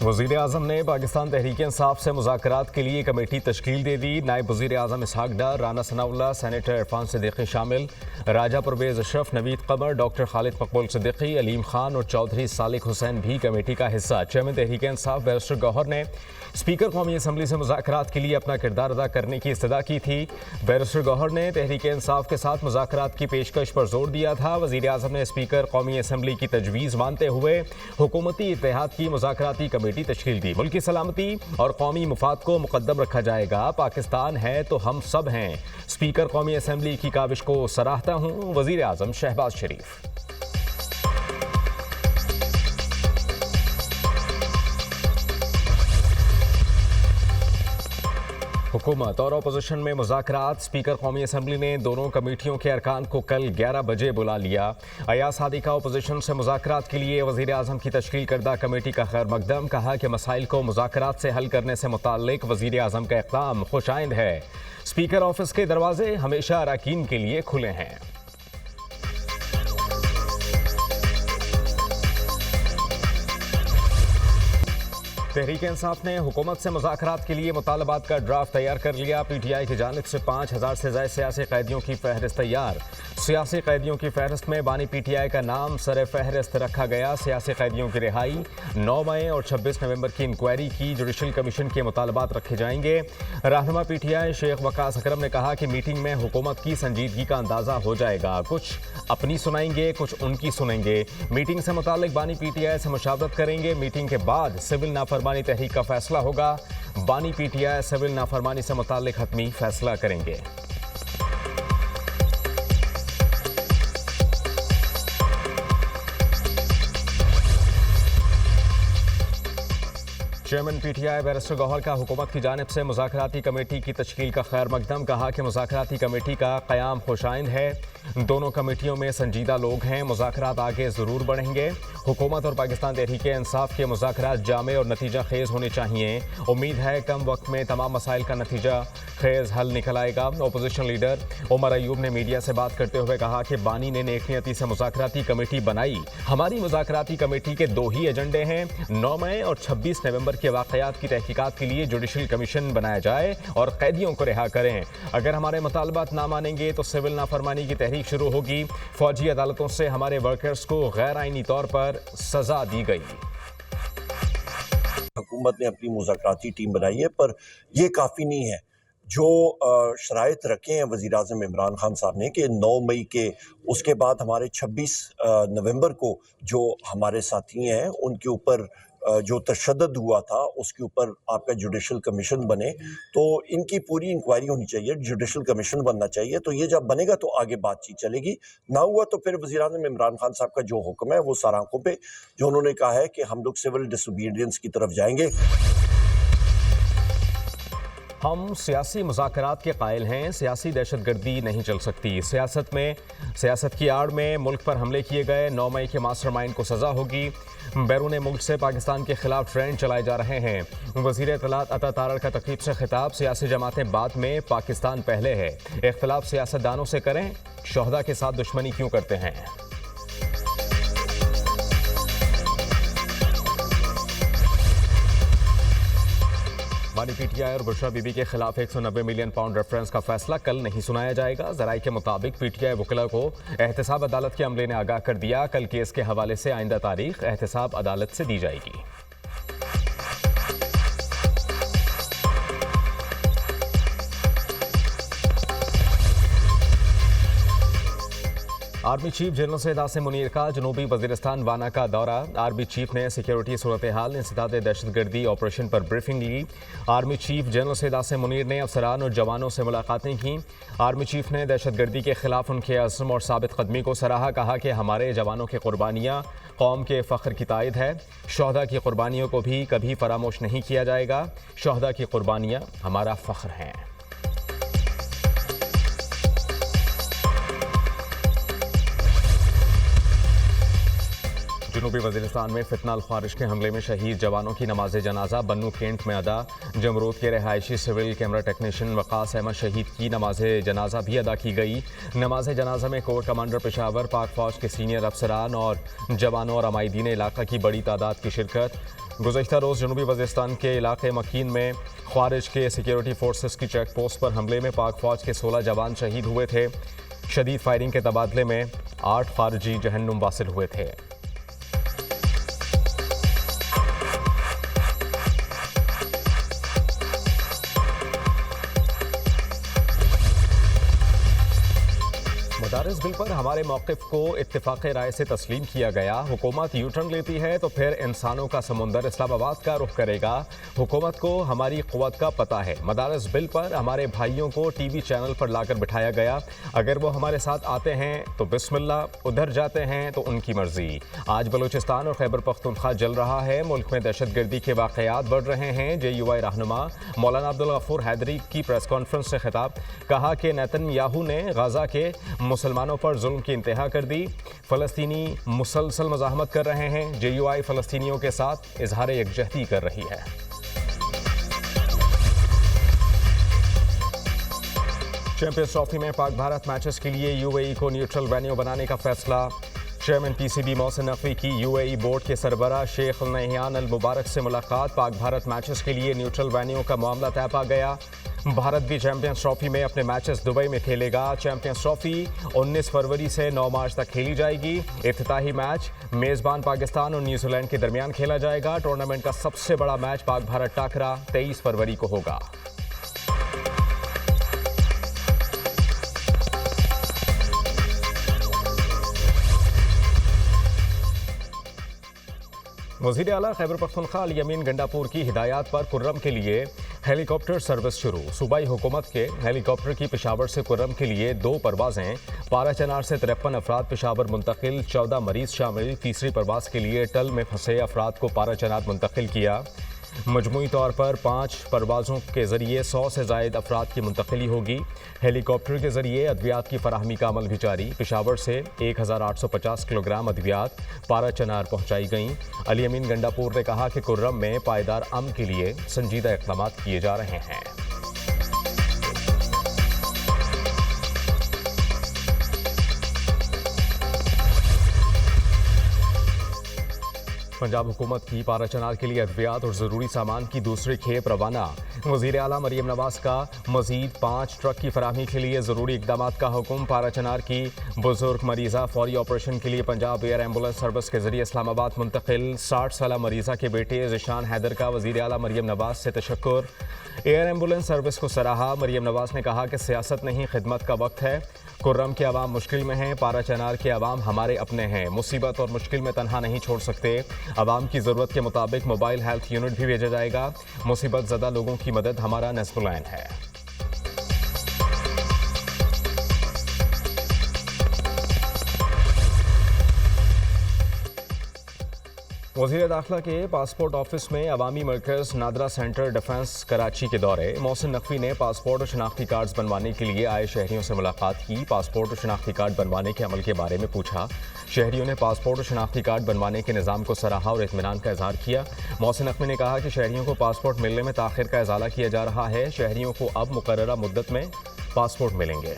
वज़ीर आज़म ने पाकिस्तान तहरीक इंसाफ से मुज़ाकरात के लिए कमेटी तश्कील दे दी। नायब वज़ीर आज़म इसहाक डार, राना सनाउल्लाह, सेनेटर इरफान सिद्दीकी शामिल, राजा परवेज़ अशरफ, नवीद कमर, डॉक्टर खालिद मकबूल सिद्दीकी, अलीम खान और चौधरी सालिक हुसैन भी कमेटी का हिस्सा। चेयरमैन तहरीक इंसाफ बैरिस्टर गौहर ने स्पीकर कौमी असम्बली से मुज़ाकरात के लिए अपना किरदार अदा करने की इस्तदा की थी। बैरिस्टर गौहर ने तहरीक इंसाफ के साथ मुज़ाकरात की पेशकश पर जोर दिया था। वज़ीर आज़म ने स्पीकर कौमी असम्बली की तजवीज़ मानते हुए हुकूमती इत्तेहाद की मुज़ाकराती कमेटी तश्कील दी। मुल्क की सलामती और कौमी मुफाद को मुकद्दम रखा जाएगा। पाकिस्तान है तो हम सब हैं। स्पीकर कौमी असम्बली की काविश को सराहता हूँ। वज़ीर आज़म शहबाज शरीफ। हुकूमत और अपोजिशन में मुज़ाकरात। स्पीकर कौमी असम्बली ने दोनों कमेटियों के अरकान को कल 11 बजे बुला लिया। अयाज हादी का अपोजिशन से मुज़ाकरात के लिए वज़ीर आज़म की तश्कील करदा कमेटी का खैर मकदम। कहा कि मसाइल को मुज़ाकरात से हल करने से मुताल्लिक वज़ीर आज़म का इक़दाम खुशाइंद है। स्पीकर ऑफिस के दरवाजे हमेशा अरकान के लिए खुले हैं। तहरीक इंसाफ ने हुकूमत से मुज़ाकरात के लिए मुतालबात का ड्राफ्ट तैयार कर लिया। PTI की जानिब से 5000 से ज़ायद सियासी कैदियों की फहरिस्त तैयार। सियासी कैदियों की फहरिस्त में बानी PTI का नाम सर फहरिस्त रखा गया। सियासी कैदियों की रिहाई, 9 मई और 26 नवंबर की इंक्वायरी की जुडिशल कमीशन के मुतालबात रखे जाएंगे। रहनुमा PTI शेख वकास अकरम ने कहा कि मीटिंग में हुकूमत की संजीदगी का अंदाज़ा हो जाएगा। कुछ अपनी सुनाएंगे, कुछ उनकी सुनेंगे। मीटिंग से मुताल्लिक बानी PTI से मुशावरत करेंगे। मीटिंग के बाद सिविल नाफरमानी तहरीक का फैसला होगा। बानी PTI सिविल नाफरमानी से मुताल्लिक हतमी फैसला करेंगे। चेयरमैन PTI बैरिस्टर गौहर का हुकूमत की जानिब से मुज़ाकराती कमेटी की तश्कील का खैर मकदम। कहा कि मुज़ाकराती कमेटी का क़याम खुशाइंद है। दोनों कमेटियों में संजीदा लोग हैं। मुज़ाकरात आगे ज़रूर बढ़ेंगे। हुकूमत और पाकिस्तान तहरीक इंसाफ के मुज़ाकरात जामे और नतीजा खेज़ होने चाहिए। उम्मीद है कम वक्त में तमाम मसाइल का नतीजा खेज़ हल निकल आएगा। अपोजिशन लीडर उमर अयूब ने मीडिया से बात करते हुए कहा कि बानी ने नेकनियती से मुज़ाकराती कमेटी बनाई। हमारी मुज़ाकराती कमेटी के 2 ही एजेंडे हैं। 9 मई और 26 नवंबर के वाक़यात की तहकीकात के लिए जुडिशल कमीशन बनाया जाए और कैदियों को रिहा करें। अगर हमारे मुतालबात ना मानेंगे तो सिविल नाफरमानी की तहरीक शुरू होगी। फौजी अदालतों से हमारे वर्कर्स को गैर आईनी तौर पर सजा दी गई। हुकूमत ने अपनी मुज़ाकराती टीम बनाई है, पर यह काफ़ी नहीं है। जो शराइत रखे हैं वज़ीर आज़म इमरान खान साहब ने कि 9 मई के उसके बाद हमारे 26 नवंबर को जो हमारे साथी हैं उनके ऊपर जो तशद्दुद हुआ था उसके ऊपर आपका जुडिशल कमीशन बने, तो इनकी पूरी इंक्वायरी होनी चाहिए। जुडिशल कमीशन बनना चाहिए। तो ये जब बनेगा तो आगे बातचीत चलेगी। ना हुआ तो फिर वज़ीर आज़म इमरान खान साहब का जो हुक्म है वो सराखों पे, जो उन्होंने कहा है कि हम लोग सिविल डिसोबीडियंस की तरफ जाएंगे। हम सियासी मुज़ाकरात के कायल हैं। सियासी दहशतगर्दी नहीं चल सकती। सियासत की आड़ में मुल्क पर हमले किए गए 9 मई के मास्टरमाइंड को सज़ा होगी। बैरून मुल्क से पाकिस्तान के खिलाफ ट्रेंड चलाए जा रहे हैं। वज़ीर इत्तलात अता तारड़ का तक़रीब से खिताब। सियासी जमातें बाद में, पाकिस्तान पहले है। इख्तिलाफ सियासतदानों से करें, शोहदा के साथ दुश्मनी क्यों करते हैं। बानी PTI और बुशरा बीबी के खिलाफ 190 मिलियन पाउंड रेफरेंस का फैसला कल नहीं सुनाया जाएगा। ज़राए के मुताबिक PTI वकील को एहतसाब अदालत के अमले ने आगाह कर दिया। कल केस के हवाले से आइंदा तारीख एहतसाब अदालत से दी जाएगी। Army chief general Syed Asim Munir का जनूबी वज़ीरिस्तान वाना का दौरा। आर्मी चीफ ने सिक्योरिटी सूरत हाल, इंसदाद दहशतगर्दी ऑपरेशन पर ब्रीफिंग ली। Army chief general Syed Asim Munir ने अफसरान और जवानों से मुलाकातें की। आर्मी चीफ ने दहशतगर्दी के खिलाफ उनके अज़्म और साबित कदमी को सराहा। कहा कि हमारे जवानों की कुर्बानियाँ कौम के फ़ख्र की तायद है। शोहदा की कुर्बानियों को भी कभी फरामोश नहीं किया जाएगा। शोहदा की कुर्बानियाँ हमारा फ़ख्र हैं। जनूबी वज़ीरिस्तान में फितनाल ख्वारिश के हमले में शहीद जवानों की नमाज जनाजा बन्नू कैंट में अदा। जमरूद के रहायशी civil camera technician Waqas Ahmed शहीद की नमाज जनाजा भी अदा की गई। नमाज जनाजा में कोर कमांडर पेशावर, पाक फौज के सीनियर अफसरान और जवानों और अमायदीन इलाका की बड़ी तादाद की शिरकत। गुज़श्ता रोज़ जनूबी वज़ीरिस्तान के इलाके मकीन में ख़ारिज के सिक्योरिटी फोर्सेस की चेक पोस्ट पर हमले में पाक फ़ौज के 16 जवान शहीद हुए थे। शदीद फायरिंग के तबादले में 8 ख़ारिजी जहन्नुम वासिल हुए थे। मदारिस बिल पर हमारे मौक़िफ़ को इत्तिफ़ाक़ राय से तस्लीम किया गया। हुकूमत यू टर्न लेती है तो फिर इंसानों का समुंदर इस्लामाबाद का रुख करेगा। हुकूमत को हमारी क़ुव्वत का पता है। मदारिस बिल पर हमारे भाइयों को टीवी चैनल पर लाकर बिठाया गया। अगर वो हमारे साथ आते हैं तो बिस्मिल्लाह, उधर जाते हैं तो उनकी मर्जी। आज बलूचिस्तान और खैबर पख्तूनख्वा जल रहा है। मुल्क में दहशतगर्दी के वाक़यात बढ़ रहे हैं। JUI रहनुमा मौलाना अब्दुल गफूर हैदरी की प्रेस कॉन्फ्रेंस से खिताब, कहा कि नेतन्याहू ने गाज़ा के मुसलमानों पर जुल्म की इंतहा कर दी। फ़लस्तीनी मुसलसल मज़ाहमत कर रहे हैं। JUI फ़लस्तीनियों के साथ इजहार यकजहती कर रही है। चैंपियंस ट्रॉफी में पाक भारत मैचेस के लिए UAE को न्यूट्रल वेन्यू बनाने का फैसला। चेयरमैन PCB मोहसिन नकवी की UAE बोर्ड के सरबराह शेख नहियान अल मुबारक से मुलाकात। पाक भारत मैचेस के लिए न्यूट्रल वेन्यू का मामला तय पा गया। भारत भी चैंपियंस ट्रॉफी में अपने मैचेस दुबई में खेलेगा। चैंपियंस ट्रॉफी 19 फरवरी से 9 मार्च तक खेली जाएगी। इफ्तिताही मैच मेज़बान पाकिस्तान और न्यूजीलैंड के दरमियान खेला जाएगा। टूर्नामेंट का सबसे बड़ा मैच पाक भारत टाकरा 23 फरवरी को होगा। वज़ीर आला खैबर पख्तूनख्वा अल यमीन गंडापुर की हिदायत पर कुर्रम के लिए हेलीकॉप्टर सर्विस शुरू। सूबाई हुकूमत के हेलीकॉप्टर की पेशावर से कुर्रम के लिए 2 परवाज़ें। पाराचनार से 53 अफराद पेशावर मुंतकिल, 14 मरीज शामिल। तीसरी परवाज़ के लिए टल में फंसे अफराद को पाराचनार मुंतकिल किया। मजमूई तौर पर 5 परवाज़ों के ज़रिए 100 से ज़ायद अफराद की मुंतकिली होगी। हेलीकॉप्टर के ज़रिए अद्वियात की फराहमी का अमल भी जारी। पेशावर से 1850 किलोग्राम अद्वियात पाराचनार पहुँचाई गईं। अल यमीन गंडापुर ने कहा कि कुर्रम में पायदार अमन के लिए संजीदा इक़दाम किए जा रहे हैं। पंजाब हुकूमत की पाराचनार के लिए अद्वियात और ज़रूरी सामान की दूसरी खेप रवाना। वज़ीर आला मरियम नवाज़ का मज़ीद 5 ट्रक की फराहमी के लिए ज़रूरी इक़दाम का हुक्म। पाराचनार की बुजुर्ग मरीज़ा फौरी ऑपरेशन के लिए पंजाब एयर एम्बुलेंस सर्विस के ज़रिए इस्लामाबाद मुंतकिल। 60 साला मरीज़ा के बेटे ज़िशान हैदर का वज़ीर आला मरियम नवाज़ से तशक्कुर। एयर एम्बुलेंस सर्विस को सराहा। मरियम नवाज़ ने कहा कि सियासत नहीं, खिदमत का वक्त है। कुर्रम के अवाम मुश्किल में हैं। पाराचनार के अवाम हमारे अपने हैं। मुसीबत और मुश्किल में तनहा नहीं छोड़ सकते। अवाम की ज़रूरत के मुताबिक मोबाइल हेल्थ यूनिट भी भेजा जाएगा। मुसीबत ज़दा लोगों की मदद हमारा नस्बुल ऐन है। वज़ीर दाखिला के पासपोर्ट ऑफिस में अवामी मरकज़ नादरा सेंटर डिफेंस कराची के दौरे। मोहसिन नकवी ने पासपोर्ट और शनाख्ती कार्ड बनवाने के लिए आए शहरियों से मुलाकात की। पासपोर्ट और शनाख्ती कार्ड बनवाने के अमल के बारे में पूछा। शहरियों ने पासपोर्ट और शनाख्ती कार्ड बनवाने के निज़ाम को सराहा और इत्मीनान का इजहार किया। मोहसिन नकवी ने कहा कि शहरियों को पासपोर्ट मिलने में ताख़िर का इजाला किया जा रहा है। शहरियों को अब मुकर्ररा मुद्दत में पासपोर्ट मिलेंगे।